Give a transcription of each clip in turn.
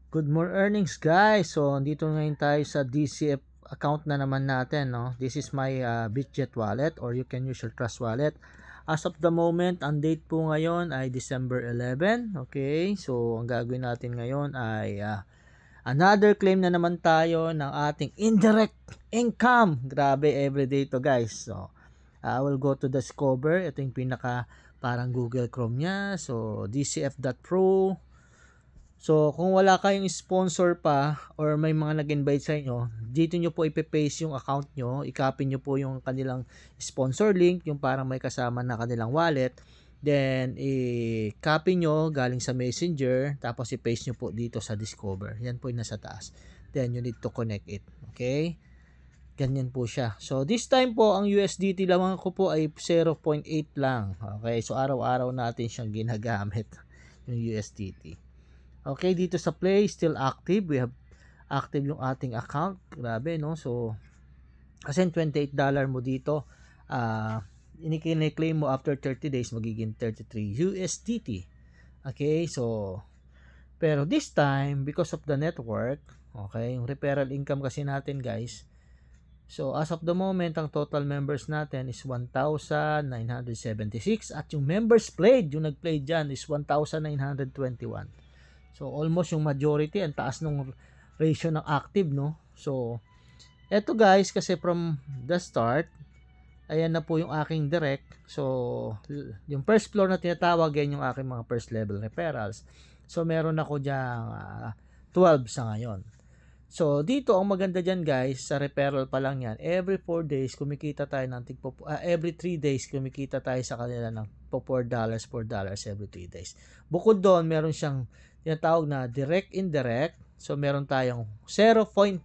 Good more earnings guys. So dito ngayon tayo sa DCF account na naman natin, no. This is my Bitget wallet, or you can use your Trust wallet. As of the moment, ang date po ngayon ay December 11. Okay? So ang gagawin natin ngayon ay another claim na naman tayo ng ating indirect income. Grabe, everyday to guys. So I will go to Discover. Ito yung pinaka parang Google Chrome niya. So dcf.pro. So, kung wala kayong sponsor pa or may mga nag-invite sa inyo, dito nyo po ipe-paste yung account nyo, i-copy nyo po yung kanilang sponsor link, yung parang may kasama na kanilang wallet. Then, i-copy nyo galing sa Messenger, tapos i-paste nyo po dito sa Discover. Yan po yung nasa taas. Then, you need to connect it. Okay? Ganyan po siya. So, this time po, ang USDT lamang ko po ay 0.8 lang. Okay? So, araw-araw natin siyang ginagamit, yung USDT. Okay, dito sa Play, still active. We have active yung ating account. Grabe, no? So, kasi $28 mo dito, claim mo after 30 days, magiging 33 USDT. Okay, so, pero this time, because of the network, okay, yung referral income kasi natin, guys, so, as of the moment, ang total members natin is 1,976 at yung members played, yung nag-play dyan is 1,921. So, almost yung majority, ang taas ng ratio ng active, no? So, eto guys, kasi from the start, ayan na po yung aking direct. So, yung first floor na tinatawag, yan yung aking mga first level referrals. So, meron ako dyang 12 sa ngayon. So, dito, ang maganda dyan guys, sa referral pa lang yan, every 4 days, kumikita tayo ng every 3 days, kumikita tayo sa kanila ng $4 every 3 days. Bukod doon, meron siyang tinatawag na direct indirect. So, meron tayong 0.4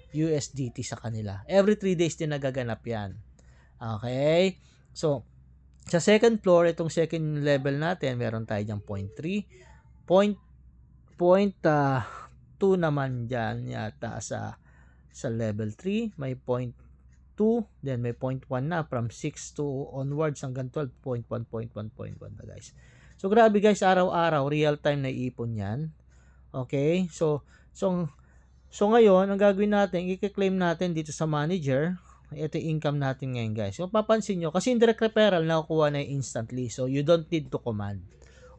USDT sa kanila. Every 3 days din nagaganap yan. Okay? So, sa second floor, itong second level natin, meron tayo dyang 0.3. 2 naman dyan yata sa level 3. May 0.2. Then may 0.1 na. From 6 to onwards hanggang 12. 0.1, 0.1, 0.1 na guys. So, grabe guys, araw-araw, real time na ipon yan. Okay? So ngayon, ang gagawin natin, i-claim natin dito sa manager. Ito yung income natin ngayon guys. So, papansin nyo, kasi indirect referral, nakukuha na instantly. So, you don't need to command.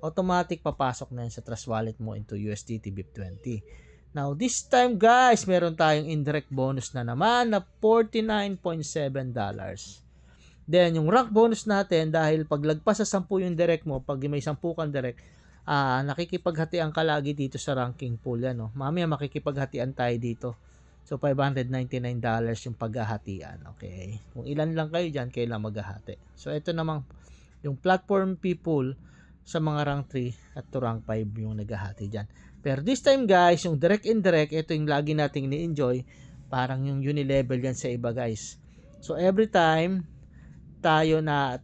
Automatic papasok na yan sa Trust Wallet mo into USDT BIP20. Now, this time guys, meron tayong indirect bonus na naman na $49.7. Then, yung rank bonus natin, dahil paglagpas sa 10 yung direct mo, pag may 10 kang direct, nakikipaghatian ka lagi dito sa ranking pool. Yan, no? Mamaya makikipaghatian tayo dito. So, $599 yung paghahatian. Okay? Kung ilan lang kayo dyan, kayo lang maghahati. So, ito namang yung platform people sa mga rank 3 at to rank 5 yung naghahati dyan. Pero this time guys, yung direct indirect, ito yung lagi nating ni-enjoy. Parang yung unilevel yan sa iba guys. So, every time tayo na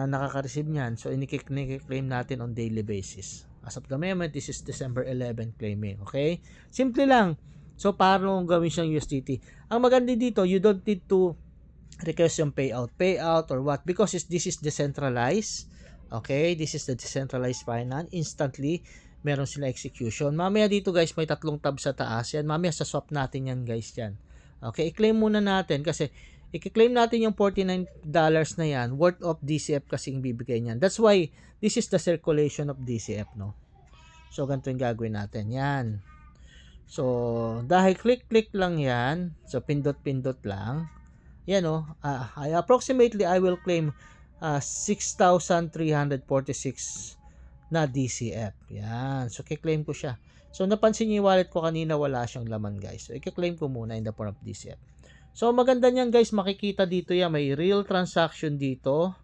nakaka-receive niyan, so ini-claim natin on daily basis. As of the moment, this is December 11 claiming. Okay? Simple lang. So, paano gawin siyang USDT? Ang maganda dito, you don't need to request yung payout or what, because this is decentralized. Okay? This is the decentralized finance. Instantly, meron sila execution. Mamaya dito guys, may 3 tab sa taas. Yan, mamaya sa swap natin yan guys yan. Okay? I-claim muna natin kasi i-claim natin yung $49 na yan, worth of DCF kasing bibigay niyan. That's why, this is the circulation of DCF, no? So, ganito yung gagawin natin. Yan. So, dahil click-click lang yan, so, pindot-pindot lang. Yan, no? Approximately, I will claim 6,346 na DCF. Yan. So, i-claim ko siya. So, napansin niyo yung wallet ko kanina, wala siyang laman, guys. So, i-claim ko muna in the form of DCF. So, maganda niyan guys, makikita dito yan, may real transaction dito.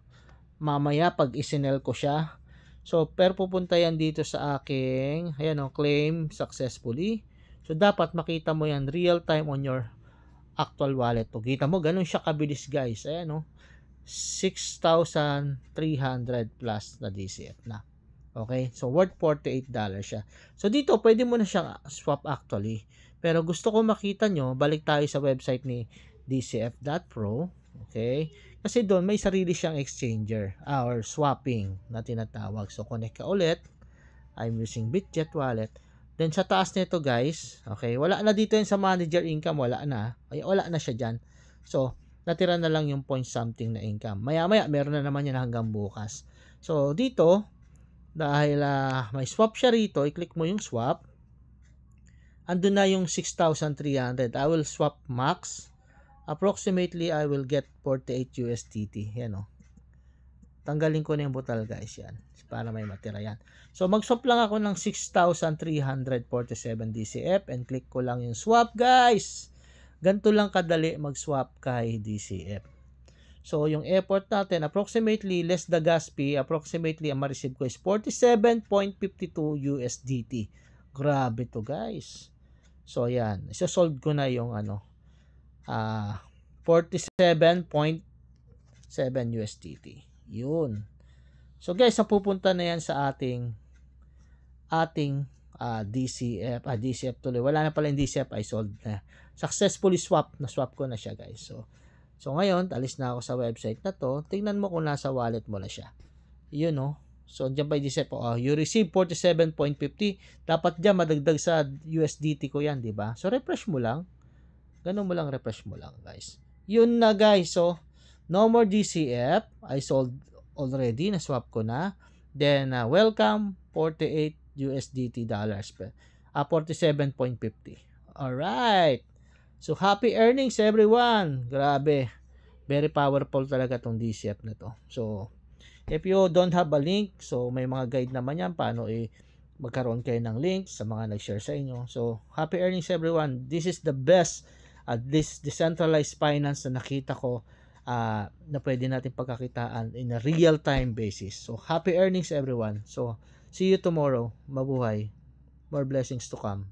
Mamaya, pag isinel ko siya. So, pero pupunta yan dito sa aking, ayan o, claim successfully. So, dapat makita mo yan real time on your actual wallet. O, kita mo, ganun siya kabilis guys. Ayan o, 6,300 plus na DCF na. Okay? So, worth $48 siya. So, dito, pwede mo na siyang swap actually. Pero gusto ko makita nyo, balik tayo sa website ni dcf.pro. Okay? Kasi doon may sarili siyang exchanger or swapping na tinatawag. So, connect ka ulit. I'm using Bitget wallet. Then sa taas nito guys, okay, wala na dito yung sa manager income, wala na. Ay, wala na siya diyan. So, natira na lang yung point something na income. Maya-maya meron na naman yan hanggang bukas. So, dito dahil may swap siya rito, i-click mo yung swap. Andun na yung 6,300. I will swap max. Approximately, I will get 48 USDT. Yan o. Tanggalin ko na yung butal guys. Yan. Para may matira yan. So, mag-swap lang ako ng 6,347 DCF and click ko lang yung swap guys. Ganito lang kadali mag-swap kay DCF. So, yung effort natin, approximately, less the gas fee, approximately, ang ma-receive ko is 47.52 USDT. Grabe to guys. So, yan. Isa-solve ko na yung 47.7 USDT. Yun. So, guys, pupunta na yan sa ating DCF. DCF tuloy. Wala na pala yung DCF. I sold na. Successfully swap. Na-swap ko na siya, guys. So ngayon, alis na ako sa website na to. Tingnan mo kung nasa wallet mo na siya. Yun, no? So, dyan by DCF, you receive 47.50. Dapat dyan, madagdag sa USDT ko yan, di ba? So, refresh mo lang. Ganun mo lang, refresh mo lang, guys. Yun na, guys. So, no more DCF. I sold already. Na-swap ko na. Then, welcome, 48 USDT dollars. 47.50. Alright. So, happy earnings everyone. Grabe. Very powerful talaga tong DCF na to. So, if you don't have a link, so may mga guide naman yan paano magkaroon kayo ng link sa mga nag-share sa inyo. So, happy earnings everyone. This is the best this decentralized finance na nakita ko na pwede natin pagkakitaan in a real-time basis. So, happy earnings everyone. So, see you tomorrow. Mabuhay. More blessings to come.